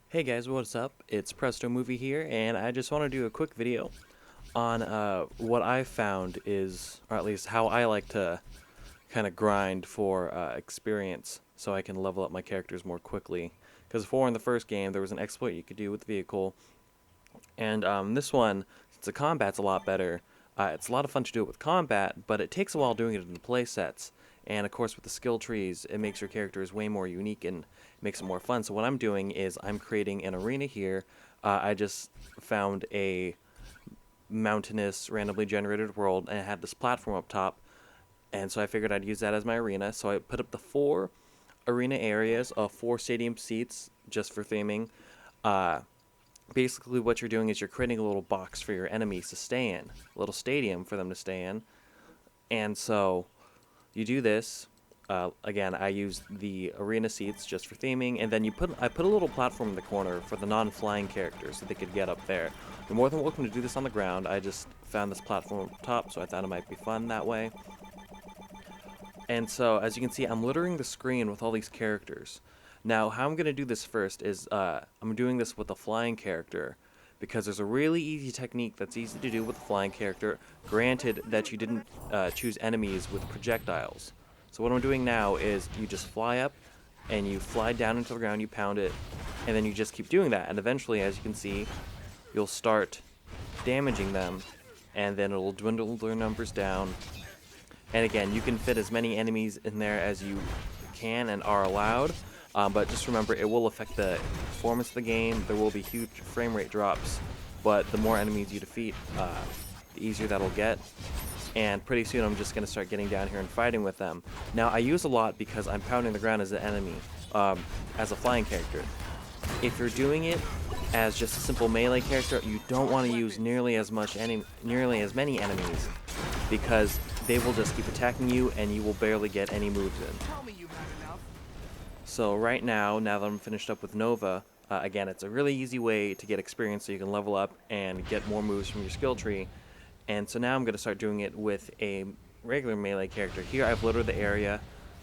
Hey guys, what's up? It's Presto Movie here, and I just want to do a quick video on what I found is, or at least how I like to kind of grind for experience so I can level up my characters more quickly. Because before in the first game, there was an exploit you could do with the vehicle, and this one, since the combat's a lot better, it's a lot of fun to do it with combat, but it takes a while doing it in the play sets. And of course, with the skill trees, it makes your characters way more unique and makes it more fun. So what I'm doing is I'm creating an arena here. I just found a mountainous, randomly generated world, and it had this platform up top. And so I figured I'd use that as my arena. So I put up the 4 arena areas of 4 stadium seats just for theming. Uh, Basically what you're doing is you're creating a little box for your enemies to stay in, a little stadium for them to stay in. And so you do this. Again, I use the arena seats just for theming, and then I put a little platform in the corner for the non-flying characters so they could get up there. You're more than welcome to do this on the ground. I just found this platform up top, so I thought it might be fun that way. And so, as you can see, I'm littering the screen with all these characters. Now, how I'm going to do this first is I'm doing this with a flying character because there's a really easy technique that's easy to do with a flying character, granted that you didn't choose enemies with projectiles. So what I'm doing now is you just fly up and you fly down into the ground, you pound it, and then you just keep doing that. And eventually, as you can see, you'll start damaging them, and then it'll dwindle their numbers down. And again, you can fit as many enemies in there as you can and are allowed, but just remember it will affect the performance of the game. There will be huge frame rate drops, but the more enemies you defeat, the easier that'll get. And pretty soon I'm just going to start getting down here and fighting with them. Now I use a lot because I'm pounding the ground as an enemy, as a flying character. If you're doing it as just a simple melee character, you don't want to use nearly as many enemies, because they will just keep attacking you and you will barely get any moves in. So right now that I'm finished up with Nova, again, it's a really easy way to get experience so you can level up and get more moves from your skill tree. And so now I'm going to start doing it with a regular melee character. Here I've loaded the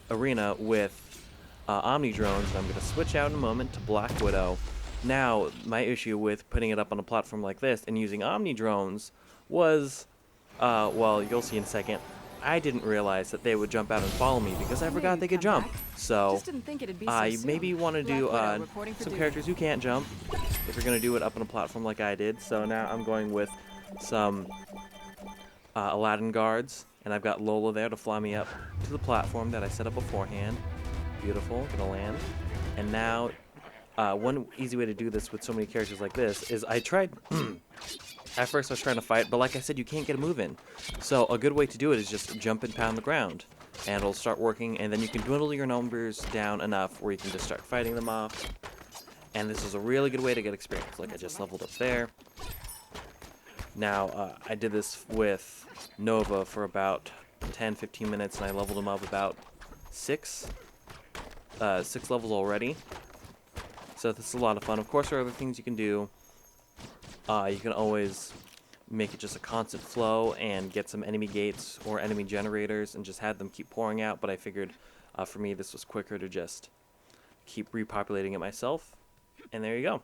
arena with Omni drones, and I'm going to switch out in a moment to Black Widow. Now, my issue with putting it up on a platform like this and using Omni drones was, well, you'll see in a second, I didn't realize that they would jump out and follow me because I forgot they could jump. So, you maybe want to do some characters who can't jump if you're going to do it up on a platform like I did. So now I'm going with some Aladdin guards, and I've got Lola there to fly me up to the platform that I set up beforehand. Beautiful, gonna land. And now, one easy way to do this with so many characters like this is I tried, at first I was trying to fight, but like I said, you can't get a move in. So a good way to do it is just jump and pound the ground, and it'll start working, and then you can dwindle your numbers down enough where you can just start fighting them off. And this is a really good way to get experience. Like I just leveled up there. Now, I did this with Nova for about 10-15 minutes, and I leveled him up about 6 levels already. So this is a lot of fun. Of course, there are other things you can do. You can always make it just a constant flow and get some enemy gates or enemy generators and just have them keep pouring out, but I figured for me this was quicker to just keep repopulating it myself. And there you go.